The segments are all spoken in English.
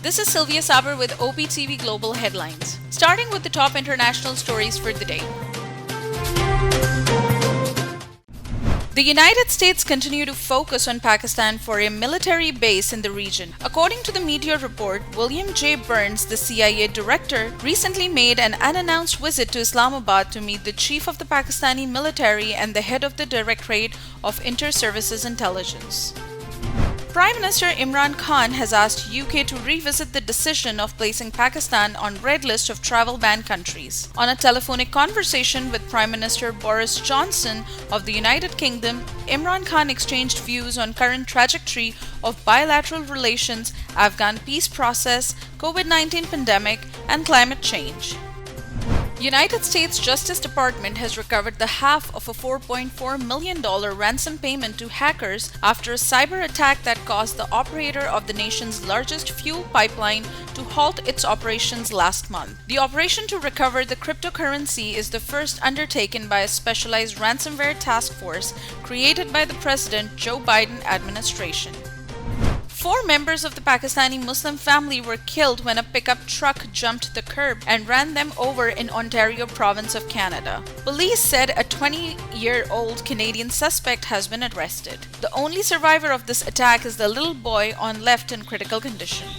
This is Sylvia Saber with OpTv Global Headlines. Starting with the top international stories for the day. The United States continue to focus on Pakistan for a military base in the region. According to the media report, William J. Burns, the CIA director, recently made an unannounced visit to Islamabad to meet the chief of the Pakistani military and the head of the Directorate of Inter-Services Intelligence. Prime Minister Imran Khan has asked UK to revisit the decision of placing Pakistan on red list of travel ban countries. On a telephonic conversation with Prime Minister Boris Johnson of the United Kingdom, Imran Khan exchanged views on current trajectory of bilateral relations, Afghan peace process, COVID-19 pandemic, and climate change. United States Justice Department has recovered the half of a $4.4 million ransom payment to hackers after a cyber attack that caused the operator of the nation's largest fuel pipeline to halt its operations last month. The operation to recover the cryptocurrency is the first undertaken by a specialized ransomware task force created by the President Joe Biden administration. 4 members of the Pakistani Muslim family were killed when a pickup truck jumped the curb and ran them over in Ontario province of Canada. Police said a 20-year-old Canadian suspect has been arrested. The only survivor of this attack is the little boy on left in critical condition.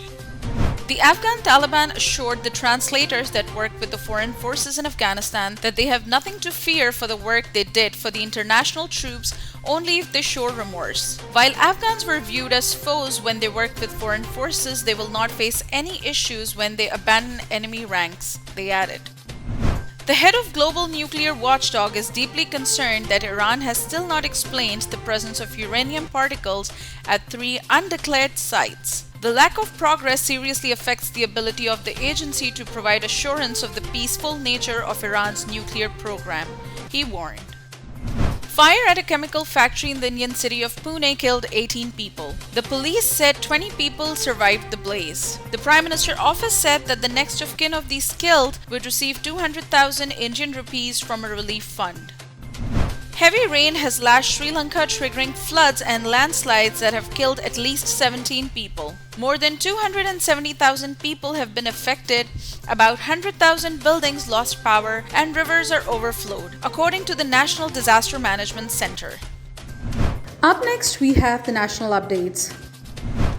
The Afghan Taliban assured the translators that worked with the foreign forces in Afghanistan that they have nothing to fear for the work they did for the international troops only if they show remorse. While Afghans were viewed as foes when they worked with foreign forces, they will not face any issues when they abandon enemy ranks, they added. The head of Global Nuclear Watchdog is deeply concerned that Iran has still not explained the presence of uranium particles at 3 undeclared sites. The lack of progress seriously affects the ability of the agency to provide assurance of the peaceful nature of Iran's nuclear program, he warned. Fire at a chemical factory in the Indian city of Pune killed 18 people. The police said 20 people survived the blaze. The Prime Minister's office said that the next of kin of these killed would receive 200,000 Indian rupees from a relief fund. Heavy rain has lashed Sri Lanka, triggering floods and landslides that have killed at least 17 people. More than 270,000 people have been affected, about 100,000 buildings lost power, and rivers are overflowed, according to the National Disaster Management Center. Up next, we have the national updates.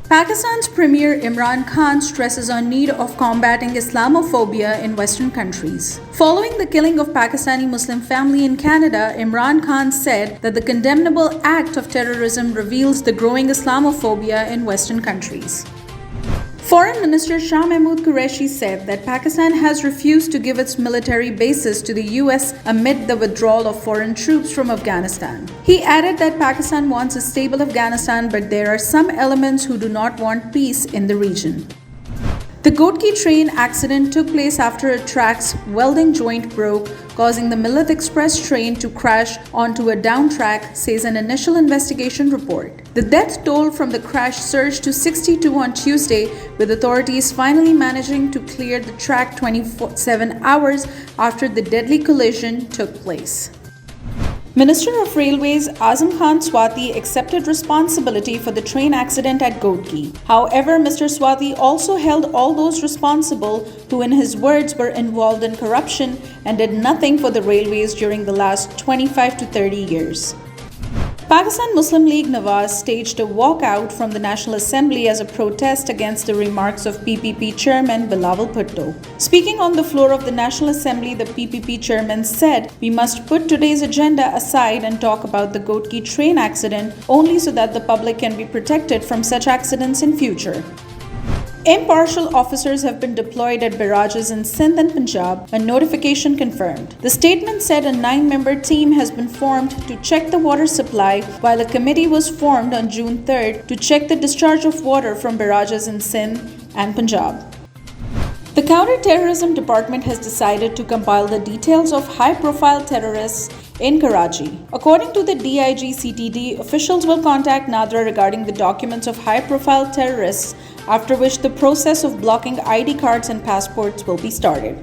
Pakistan's Premier Imran Khan stresses on need of combating Islamophobia in Western countries. Following the killing of Pakistani Muslim family in Canada, Imran Khan said that the condemnable act of terrorism reveals the growing Islamophobia in Western countries. Foreign Minister Shah Mahmood Qureshi said that Pakistan has refused to give its military bases to the US amid the withdrawal of foreign troops from Afghanistan. He added that Pakistan wants a stable Afghanistan, but there are some elements who do not want peace in the region. The Gotki train accident took place after a track's welding joint broke, causing the Millith Express train to crash onto a down track, says an initial investigation report. The death toll from the crash surged to 62 on Tuesday, with authorities finally managing to clear the track 27 hours after the deadly collision took place. Minister of Railways Azam Khan Swati accepted responsibility for the train accident at Gotki. However, Mr. Swati also held all those responsible who, in his words, were involved in corruption and did nothing for the railways during the last 25 to 30 years. Pakistan Muslim League Nawaz staged a walkout from the National Assembly as a protest against the remarks of PPP chairman Bilawal Bhutto. Speaking on the floor of the National Assembly, the PPP chairman said, "We must put today's agenda aside and talk about the Gotki train accident only so that the public can be protected from such accidents in future." Impartial officers have been deployed at barrages in Sindh and Punjab, a notification confirmed. The statement said a 9-member team has been formed to check the water supply, while a committee was formed on June 3rd to check the discharge of water from barrages in Sindh and Punjab. The Counter-Terrorism Department has decided to compile the details of high-profile terrorists in Karachi. According to the DIG-CTD, officials will contact Nadra regarding the documents of high-profile terrorists, after which the process of blocking ID cards and passports will be started.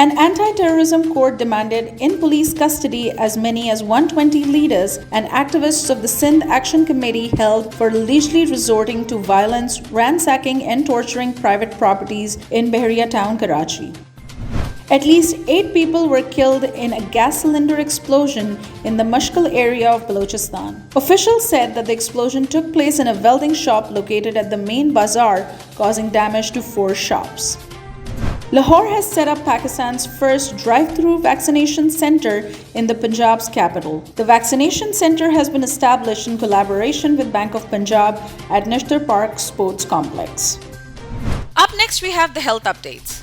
An anti-terrorism court demanded in police custody as many as 120 leaders and activists of the Sindh Action Committee held for allegedly resorting to violence, ransacking and torturing private properties in Bahria town, Karachi. At least 8 people were killed in a gas cylinder explosion in the Mashkal area of Balochistan. Officials said that the explosion took place in a welding shop located at the main bazaar, causing damage to 4 shops. Lahore has set up Pakistan's first drive-through vaccination center in the Punjab's capital. The vaccination center has been established in collaboration with Bank of Punjab at Nishtar Park Sports Complex. Up next, we have the health updates.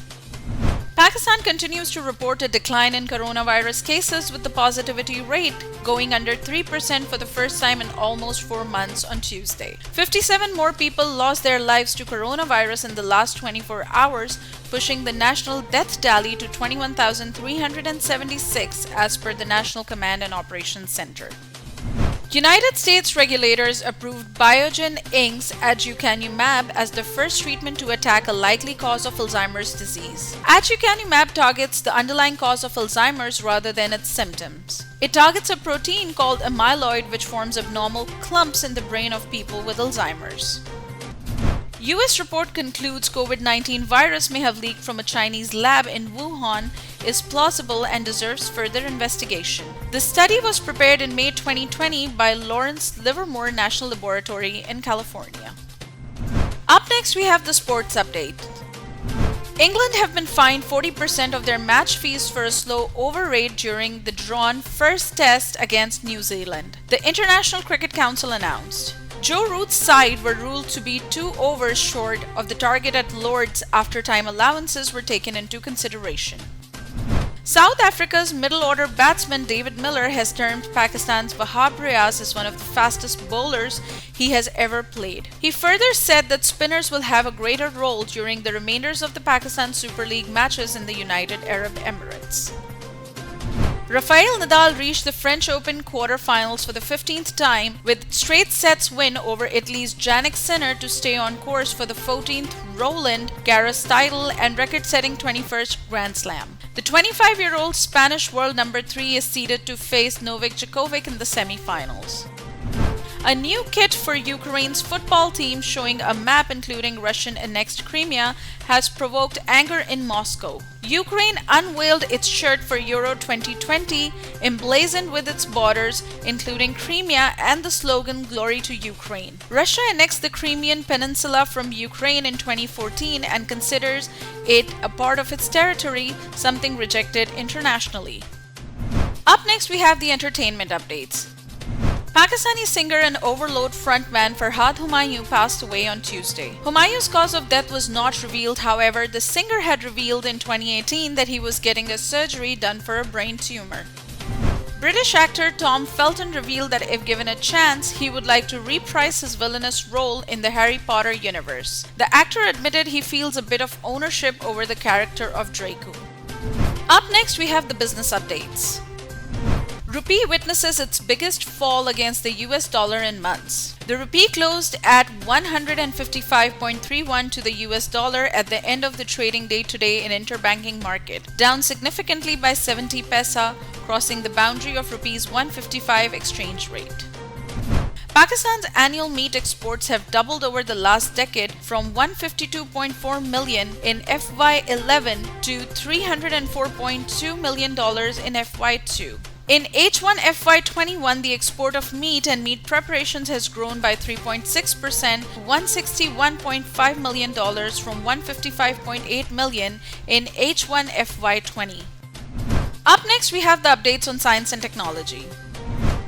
Pakistan continues to report a decline in coronavirus cases, with the positivity rate going under 3% for the first time in almost 4 months on Tuesday. 57 more people lost their lives to coronavirus in the last 24 hours, pushing the national death tally to 21,376 as per the National Command and Operations Center. United States regulators approved Biogen Inc.'s aducanumab as the first treatment to attack a likely cause of Alzheimer's disease. Aducanumab targets the underlying cause of Alzheimer's rather than its symptoms. It targets a protein called amyloid, which forms abnormal clumps in the brain of people with Alzheimer's. US report concludes COVID-19 virus may have leaked from a Chinese lab in Wuhan is plausible and deserves further investigation. The study was prepared in May 2020 by Lawrence Livermore National Laboratory in California. Up next, we have the sports update. England have been fined 40% of their match fees for a slow over rate during the drawn first test against New Zealand, the International Cricket Council announced. Joe Root's side were ruled to be 2 overs short of the target at Lord's after time allowances were taken into consideration. South Africa's middle-order batsman David Miller has termed Pakistan's Wahab Riaz as one of the fastest bowlers he has ever played. He further said that spinners will have a greater role during the remainders of the Pakistan Super League matches in the United Arab Emirates. Rafael Nadal reached the French Open quarter-finals for the 15th time with straight sets win over Italy's Jannik Sinner to stay on course for the 14th Roland Garros title and record-setting 21st Grand Slam. The 25-year-old Spanish world number 3 is seeded to face Novak Djokovic in the semi-finals. A new kit for Ukraine's football team showing a map including Russian-annexed Crimea has provoked anger in Moscow. Ukraine unveiled its shirt for Euro 2020, emblazoned with its borders, including Crimea and the slogan "Glory to Ukraine." Russia annexed the Crimean Peninsula from Ukraine in 2014 and considers it a part of its territory, something rejected internationally. Up next, we have the entertainment updates. Pakistani singer and Overload frontman Farhad Humayun passed away on Tuesday. Humayun's cause of death was not revealed, however, the singer had revealed in 2018 that he was getting a surgery done for a brain tumor. British actor Tom Felton revealed that if given a chance, he would like to reprise his villainous role in the Harry Potter universe. The actor admitted he feels a bit of ownership over the character of Draco. Up next, we have the business updates. Rupee witnesses its biggest fall against the US dollar in months. The rupee closed at 155.31 to the US dollar at the end of the trading day today in interbanking market, down significantly by 70 paisa, crossing the boundary of rupees 155 exchange rate. Pakistan's annual meat exports have doubled over the last decade from 152.4 million in FY11 to $304.2 million in FY2. In H1 FY21, the export of meat and meat preparations has grown by 3.6%, $161.5 million from $155.8 million in H1 FY20. Up next, we have the updates on science and technology.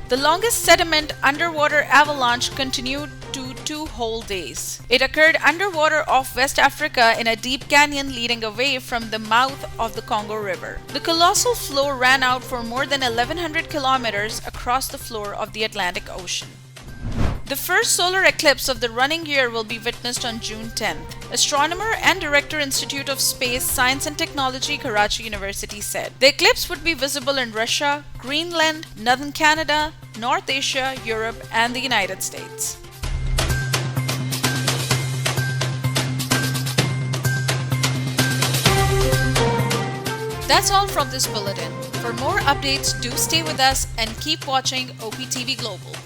The longest sediment underwater avalanche continued to 2 whole days. It occurred underwater off West Africa in a deep canyon leading away from the mouth of the Congo River. The colossal flow ran out for more than 1,100 kilometers across the floor of the Atlantic Ocean. The first solar eclipse of the running year will be witnessed on June 10th. Astronomer and Director Institute of Space, Science and Technology, Karachi University said. The eclipse would be visible in Russia, Greenland, Northern Canada, North Asia, Europe, and the United States. That's all from this bulletin. For more updates, do stay with us and keep watching OpTv Global.